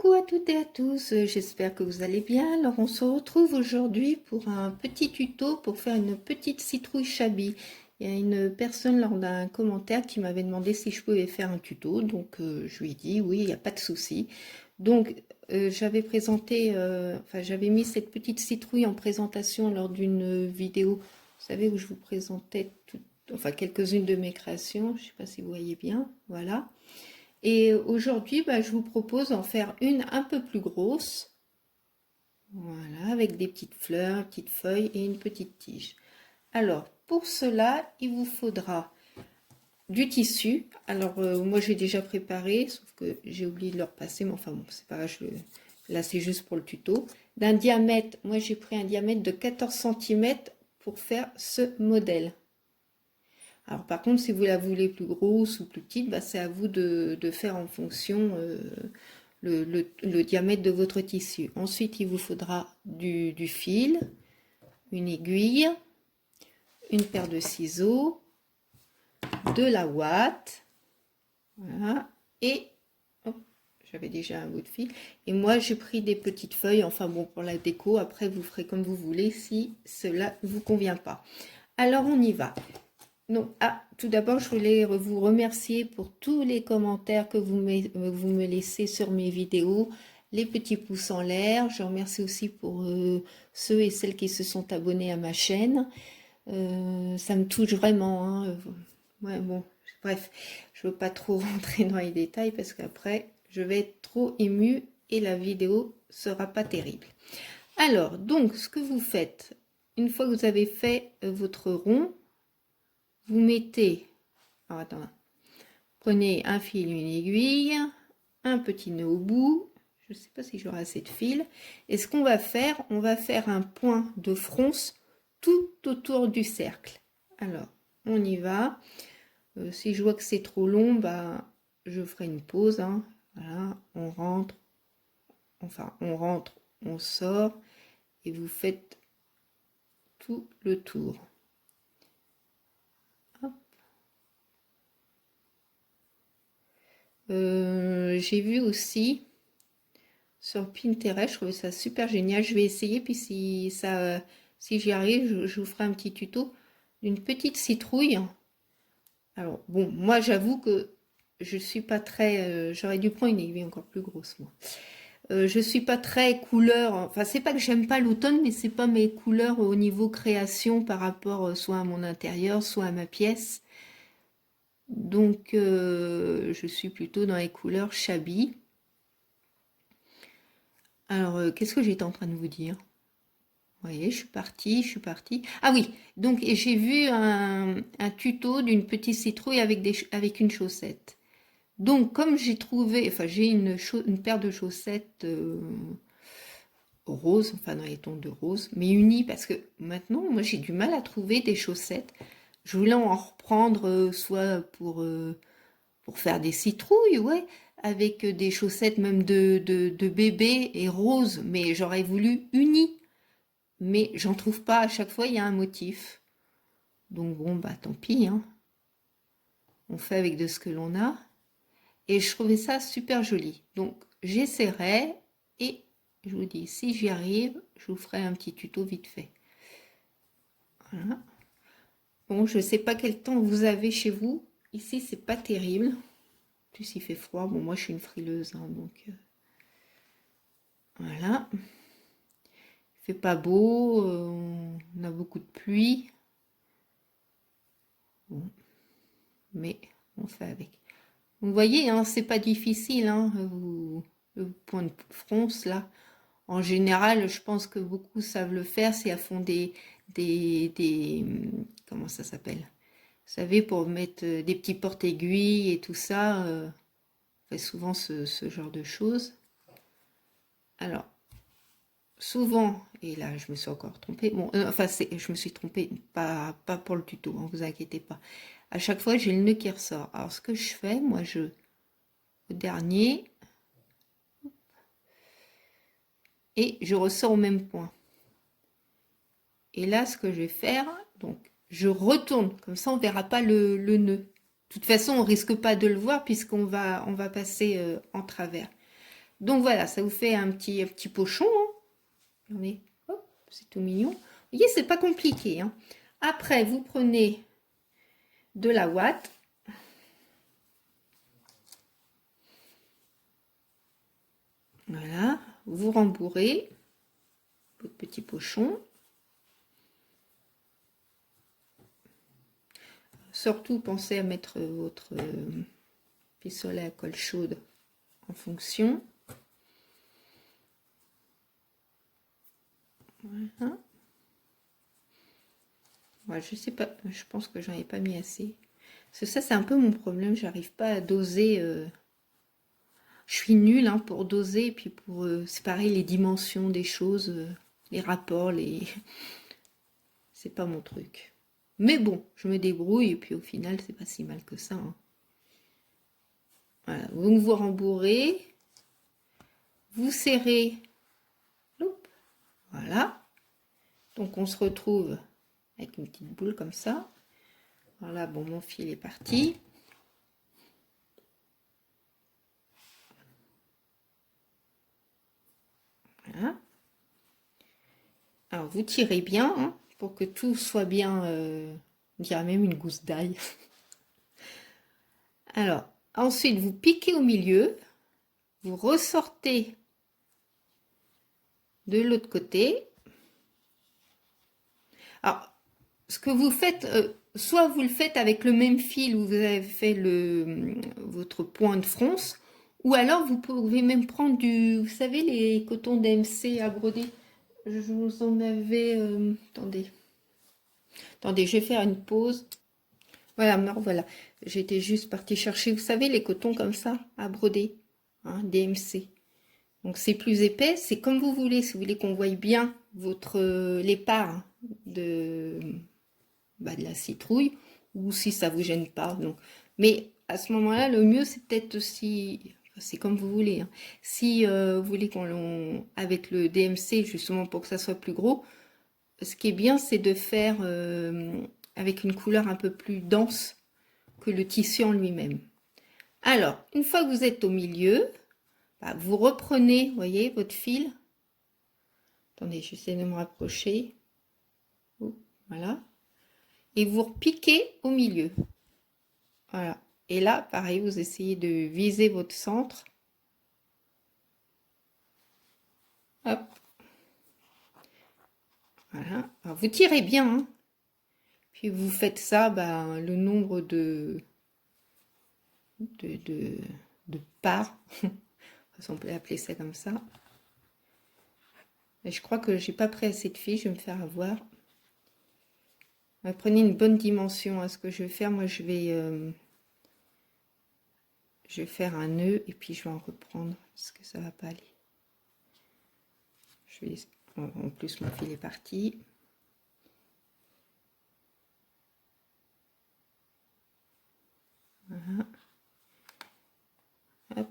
Coucou à toutes et à tous, j'espère que vous allez bien. Alors on se retrouve aujourd'hui pour un petit tuto pour faire une petite citrouille Chabi. Il y a une personne lors d'un commentaire qui m'avait demandé si je pouvais faire un tuto, donc je lui ai dit oui, il n'y a pas de souci. Donc j'avais présenté, j'avais mis cette petite citrouille en présentation lors d'une vidéo, vous savez, où je vous présentais quelques-unes de mes créations. Je ne sais pas si vous voyez bien, voilà. Et aujourd'hui, je vous propose d'en faire une un peu plus grosse. Voilà, avec des petites fleurs, petites feuilles et une petite tige. Alors, pour cela, il vous faudra du tissu. Alors, moi, j'ai déjà préparé, sauf que j'ai oublié de le repasser. Mais enfin, bon, c'est pas grave, là, c'est juste pour le tuto. D'un diamètre, moi, j'ai pris un diamètre de 14 cm pour faire ce modèle. Alors par contre, si vous la voulez plus grosse ou plus petite, c'est à vous de faire en fonction le diamètre de votre tissu. Ensuite, il vous faudra du fil, une aiguille, une paire de ciseaux, de la ouate, voilà, et j'avais déjà un bout de fil. Et moi, j'ai pris des petites feuilles, enfin bon, pour la déco. Après, vous ferez comme vous voulez si cela ne vous convient pas. Alors, on y va. Non, tout d'abord, je voulais vous remercier pour tous les commentaires que vous me laissez sur mes vidéos, les petits pouces en l'air. Je remercie aussi pour ceux et celles qui se sont abonnés à ma chaîne. Ça me touche vraiment, hein. Ouais, bon, bref, je ne veux pas trop rentrer dans les détails parce qu'après, je vais être trop émue et la vidéo sera pas terrible. Alors, donc, ce que vous faites, une fois que vous avez fait votre rond, vous mettez, alors attends, prenez un fil, une aiguille, un petit nœud au bout, je ne sais pas si j'aurai assez de fil, et ce qu'on va faire, on va faire un point de fronce tout autour du cercle. Alors, on y va. Si je vois que c'est trop long, je ferai une pause, hein. Voilà, on rentre, on sort, et vous faites tout le tour. J'ai vu aussi sur Pinterest, je trouvais ça super génial. Je vais essayer, puis si j'y arrive, je vous ferai un petit tuto d'une petite citrouille. Alors bon, moi j'avoue que je suis pas très, j'aurais dû prendre une aiguille encore plus grosse moi. Je suis pas très couleur, enfin c'est pas que j'aime pas l'automne, mais c'est pas mes couleurs au niveau création par rapport soit à mon intérieur, soit à ma pièce. Donc je suis plutôt dans les couleurs Chabi. Alors qu'est-ce que j'étais en train de vous dire? Vous voyez, je suis partie. Ah oui, donc j'ai vu un tuto d'une petite citrouille avec une chaussette. Donc comme j'ai trouvé, j'ai une paire de chaussettes roses, enfin dans les tons de rose, mais unies parce que maintenant, moi j'ai du mal à trouver des chaussettes. Je voulais en reprendre soit pour faire des citrouilles, ouais, avec des chaussettes même de bébé et roses, mais j'aurais voulu unies. Mais j'en trouve pas, à chaque fois il y a un motif. Donc bon, tant pis, hein. On fait avec de ce que l'on a. Et je trouvais ça super joli. Donc j'essaierai et je vous dis, si j'y arrive, je vous ferai un petit tuto vite fait. Voilà. Bon, je sais pas quel temps vous avez chez vous. Ici, c'est pas terrible. En plus, il fait froid. Bon, moi, je suis une frileuse, hein, donc voilà. Il fait pas beau. On a beaucoup de pluie. Bon, mais on fait avec. Vous voyez, hein, c'est pas difficile, hein, le point de fronce là. En général, je pense que beaucoup savent le faire si elles font comment ça s'appelle? Vous savez, pour mettre des petits porte-aiguilles et tout ça, on fait souvent ce genre de choses. Alors, souvent, et là je me suis encore trompée, bon, je me suis trompée, pas pour le tuto, hein, vous inquiétez pas. À chaque fois, j'ai le nœud qui ressort. Alors, ce que je fais, moi, au dernier, et je ressors au même point. Et là, ce que je vais faire, donc, je retourne, comme ça on verra pas le nœud. De toute façon, on risque pas de le voir puisqu'on va passer en travers. Donc voilà, ça vous fait un petit pochon. Hein. Regardez, hop, c'est tout mignon. Vous voyez, c'est pas compliqué. Hein. Après, vous prenez de la ouate. Voilà, vous rembourrez votre petit pochon. Surtout, pensez à mettre votre pistolet à colle chaude en fonction. Voilà. Ouais, je sais pas, je pense que j'en ai pas mis assez. Parce que ça, c'est un peu mon problème, j'arrive pas à doser. Je suis nulle hein, pour doser, et puis pour séparer les dimensions des choses, les rapports, les... c'est pas mon truc. Mais bon, je me débrouille, et puis au final, c'est pas si mal que ça. Hein. Voilà, donc vous rembourrez, vous serrez, voilà. Donc on se retrouve avec une petite boule comme ça. Voilà, bon, mon fil est parti. Voilà. Alors vous tirez bien hein, pour que tout soit bien, on dirait même une gousse d'ail. Alors ensuite vous piquez au milieu, vous ressortez de l'autre côté. Alors ce que vous faites, soit vous le faites avec le même fil où vous avez fait votre point de fronce, ou alors vous pouvez même prendre vous savez les cotons DMC à broder. Je vous en avais, attendez, je vais faire une pause. Voilà, me revoilà. J'étais juste partie chercher, vous savez, les cotons comme ça, à broder, hein, DMC. Donc c'est plus épais, c'est comme vous voulez. Si vous voulez qu'on voie bien les parts de la citrouille, ou si ça vous gêne pas. Donc. Mais à ce moment-là, le mieux, c'est peut-être aussi, c'est comme vous voulez. Hein. Si vous voulez avec le DMC, justement pour que ça soit plus gros, ce qui est bien, c'est de faire avec une couleur un peu plus dense que le tissu en lui-même. Alors, une fois que vous êtes au milieu, bah, vous reprenez, vous voyez, votre fil. Attendez, j'essaie de me rapprocher. Voilà. Et vous repiquez au milieu. Voilà. Et là, pareil, vous essayez de viser votre centre. Hop. Voilà. Alors, vous tirez bien. Hein. Puis vous faites ça, bah, le nombre de parts. On peut appeler ça comme ça. Et je crois que j'ai pas pris assez de fil, je vais me faire avoir. Prenez une bonne dimension à ce que je vais faire. Moi, je vais faire un nœud et puis je vais en reprendre parce que ça va pas aller. En plus, mon fil est parti. Voilà. Hop.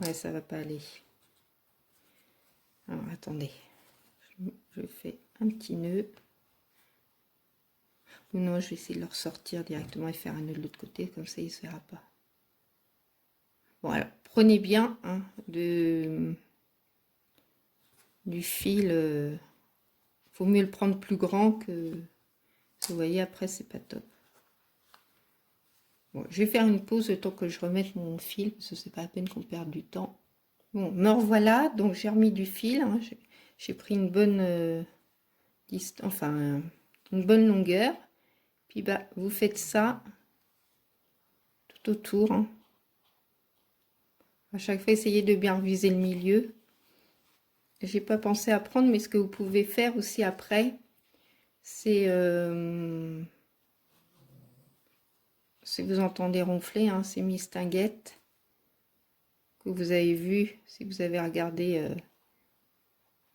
Ouais, ça va pas aller. Alors, attendez. Je fais un petit nœud. Ou non, je vais essayer de le ressortir directement et faire un nœud de l'autre côté. Comme ça, il ne se verra pas. Bon, alors, prenez bien hein, du fil. Faut mieux le prendre plus grand que... Vous voyez, après, c'est pas top. Bon, je vais faire une pause le temps que je remette mon fil, parce que c'est pas la peine qu'on perde du temps. Bon, me revoilà, donc j'ai remis du fil. Hein, j'ai pris une bonne une bonne longueur. Puis bah, vous faites ça tout autour. Hein. À chaque fois, essayez de bien viser le milieu. J'ai pas pensé à prendre, mais ce que vous pouvez faire aussi après, c'est si vous entendez ronfler, hein, c'est Miss Tinguette que vous avez vu si vous avez regardé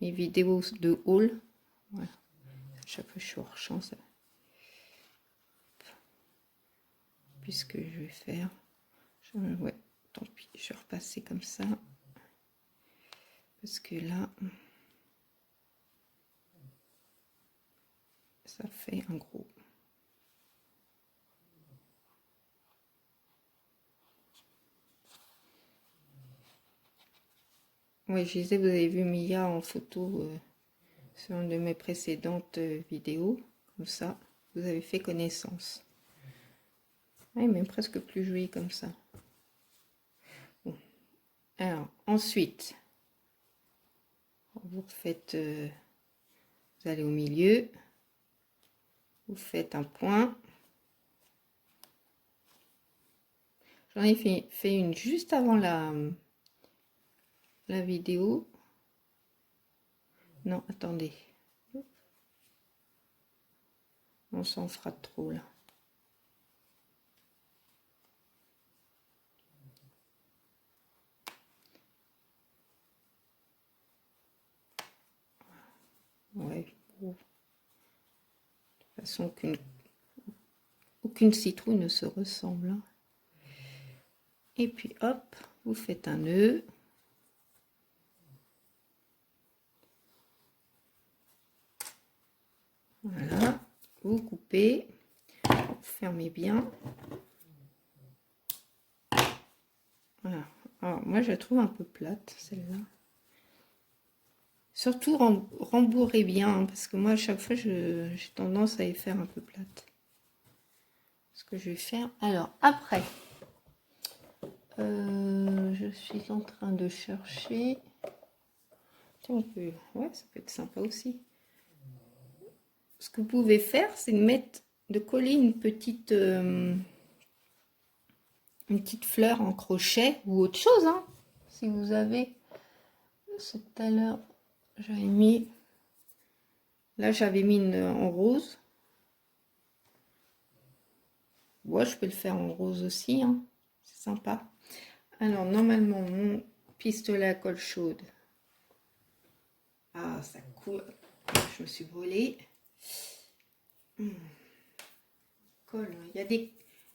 mes vidéos de haul. Voilà. À chaque fois, je suis hors champ. Ça. Puisque je vais faire, ouais, tant pis, je vais repasser comme ça. Parce que là, ça fait un gros. Oui, je disais, vous avez vu Mia en photo sur une de mes précédentes vidéos. Comme ça, vous avez fait connaissance. Oui, même presque plus joli comme ça. Bon. Alors, ensuite, vous faites, vous allez au milieu, vous faites un point. J'en ai fait une juste avant la vidéo. Non, attendez. On s'en fera trop là. Ouais. Bon. De toute façon, aucune citrouille ne se ressemble. Hein. Et puis hop, vous faites un nœud. Voilà, vous coupez, vous fermez bien. Voilà. Alors moi je la trouve un peu plate celle-là. Surtout rembourrez bien, hein, parce que moi à chaque fois j'ai tendance à les faire un peu plates. Ce que je vais faire. Alors après, je suis en train de chercher. Tiens, ouais, ça peut être sympa aussi. Ce que vous pouvez faire, c'est de coller une petite fleur en crochet ou autre chose, hein, si vous avez. Tout à l'heure, j'avais mis. Là, j'avais mis une en rose. Ouais, je peux le faire en rose aussi, hein. C'est sympa. Alors, normalement, mon pistolet à colle chaude. Ah, ça coule. Je me suis brûlée. Colle. Il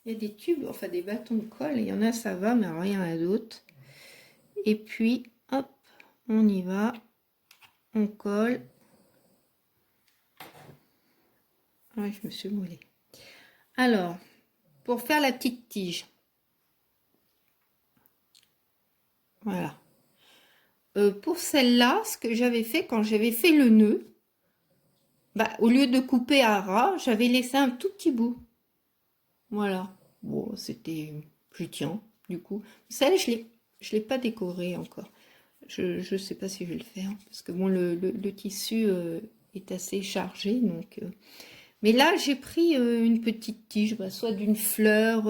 y a des tubes, enfin des bâtons de colle. Il y en a, ça va, mais rien à d'autre. Et puis, hop, on y va. On colle. Ouais, je me suis brûlée. Alors, pour faire la petite tige. Voilà. Pour celle-là, ce que j'avais fait quand j'avais fait le nœud, bah, au lieu de couper à ras, j'avais laissé un tout petit bout. Voilà. Bon, c'était... Je tiens, du coup. Celle, je l'ai pas décorée encore. Je sais pas si je vais le faire. Parce que bon, le tissu est assez chargé. Donc, mais là, j'ai pris une petite tige, bah, soit d'une fleur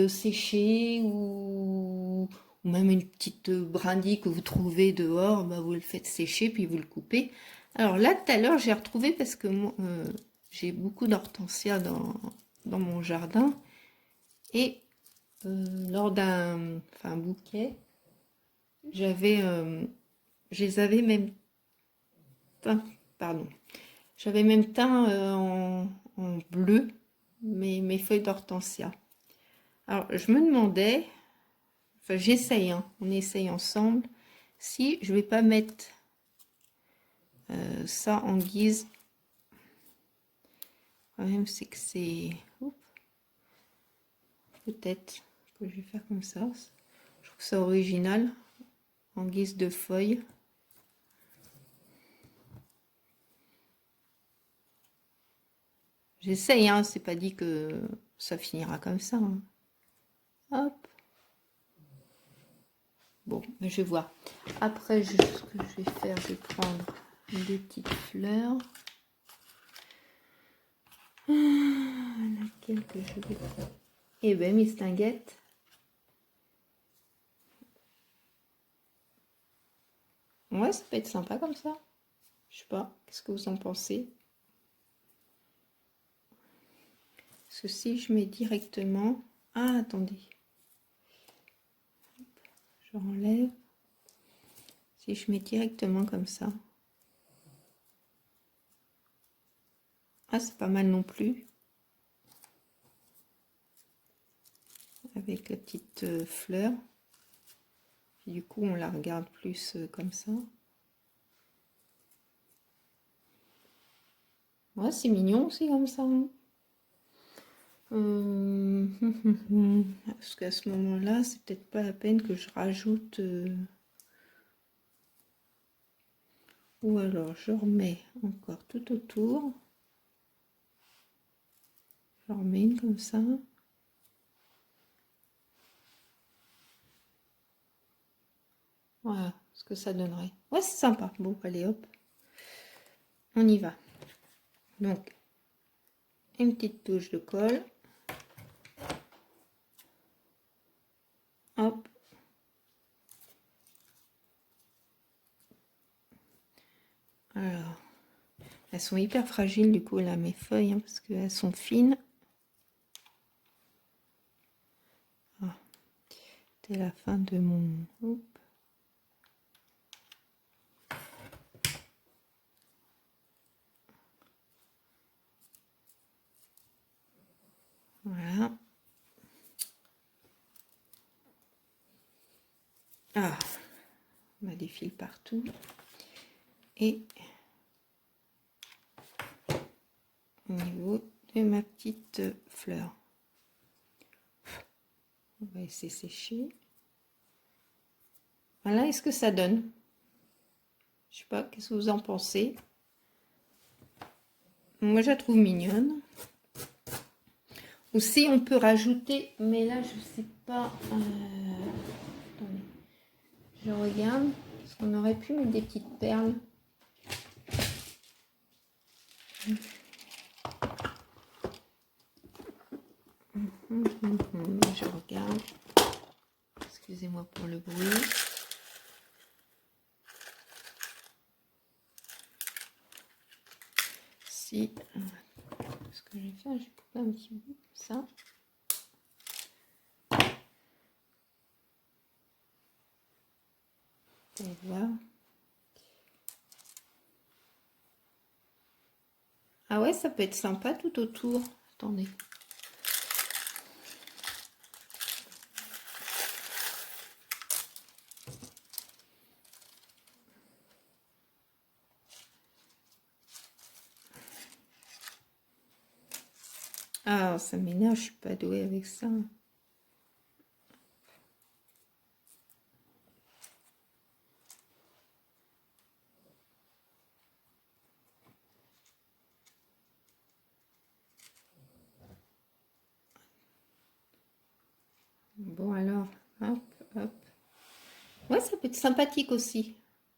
séchée ou même une petite brindille que vous trouvez dehors, bah, vous le faites sécher puis vous le coupez. Alors là, tout à l'heure, j'ai retrouvé parce que moi, j'ai beaucoup d'hortensias dans mon jardin et lors d'un bouquet, j'avais, je les avais même teint, pardon, j'avais même teint en bleu mes feuilles d'hortensia. Alors, je me demandais, enfin j'essaye, hein, on essaye ensemble, si je vais pas mettre ça en guise. Le problème c'est que c'est... Peut-être que je vais faire comme ça. Je trouve ça original, en guise de feuilles. J'essaye, hein, c'est pas dit que ça finira comme ça. Hein. Hop. Bon, mais je vais voir. Après, ce que je vais faire, je vais prendre des petites fleurs. Laquelle que je vais faire? Eh ben, mes stinguettes. Ouais, ça peut être sympa comme ça. Je sais pas, qu'est-ce que vous en pensez? Parce que si je mets directement... Ah, attendez. Je renlève. Si je mets directement comme ça. Ah, c'est pas mal non plus. Avec la petite fleur. Puis du coup, on la regarde plus comme ça. Ouais, c'est mignon aussi comme ça. Hein. Parce qu'à ce moment-là, c'est peut-être pas la peine que je rajoute Ou alors je remets encore tout autour. Je remets une comme ça. Voilà ce que ça donnerait. Ouais, c'est sympa. Bon, allez, hop. On y va. Donc, une petite touche de colle. Hop. Alors, elles sont hyper fragiles du coup là, mes feuilles, hein, parce qu'elles sont fines. Ah, c'était la fin de mon... Hop. Voilà. Ah, on a des fils partout. Et au niveau de ma petite fleur, on va laisser sécher. Voilà, est-ce que ça donne? Je sais pas, qu'est-ce que vous en pensez? Moi, je la trouve mignonne. Aussi, on peut rajouter, mais là, je sais pas. Attendez, je regarde. Parce qu'on aurait pu mettre des petites perles. Je regarde. Excusez-moi pour le bruit. Si, ce que je vais faire, je vais couper un petit bout comme ça. On va voir. Ah ouais, ça peut être sympa tout autour. Attendez. Ah, ça m'énerve, je suis pas douée avec ça. Bon alors, hop, hop. Ouais, ça peut être sympathique aussi.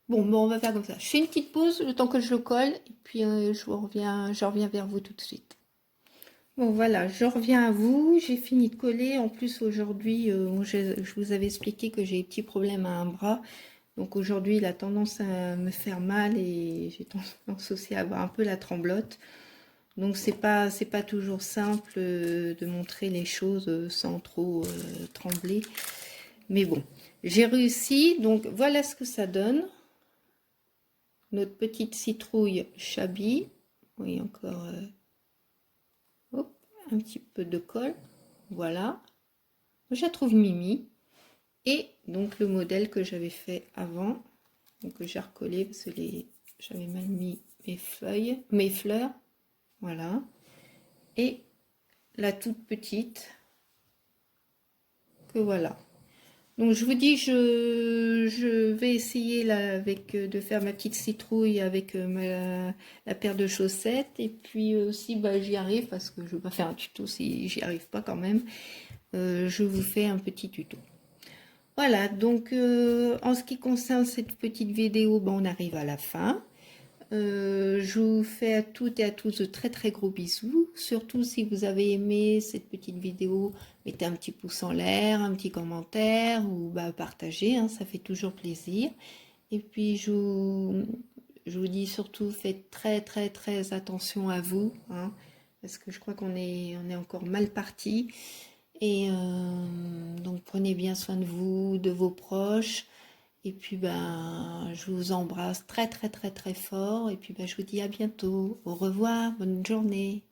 Bon, on va faire comme ça. Je fais une petite pause le temps que je le colle et puis je reviens vers vous tout de suite. Bon voilà, je reviens à vous. J'ai fini de coller. En plus aujourd'hui, je vous avais expliqué que j'ai des petits problèmes à un bras. Donc aujourd'hui, il a tendance à me faire mal et j'ai tendance aussi à avoir un peu la tremblote. Donc c'est pas toujours simple de montrer les choses sans trop trembler. Mais bon, j'ai réussi. Donc voilà ce que ça donne. Notre petite citrouille Chabi. Oui, encore hop, un petit peu de colle. Voilà. Je la trouve mimi. Et donc le modèle que j'avais fait avant. Donc j'ai recollé parce que j'avais mal mis mes fleurs. Voilà. Et la toute petite que voilà. Donc je vous dis, je vais essayer là de faire ma petite citrouille avec la paire de chaussettes. Et puis si j'y arrive, parce que je ne vais pas faire un tuto si j'y arrive pas quand même, je vous fais un petit tuto. Voilà, donc en ce qui concerne cette petite vidéo, on arrive à la fin. Je vous fais à toutes et à tous de très très gros bisous. Surtout si vous avez aimé cette petite vidéo, mettez un petit pouce en l'air, un petit commentaire ou partagez, hein, ça fait toujours plaisir. Et puis je vous dis surtout, faites très très très attention à vous, hein, parce que je crois qu'on est encore mal parti. Et donc prenez bien soin de vous, de vos proches. Et puis je vous embrasse très très très très fort. Et puis je vous dis à bientôt. Au revoir, bonne journée.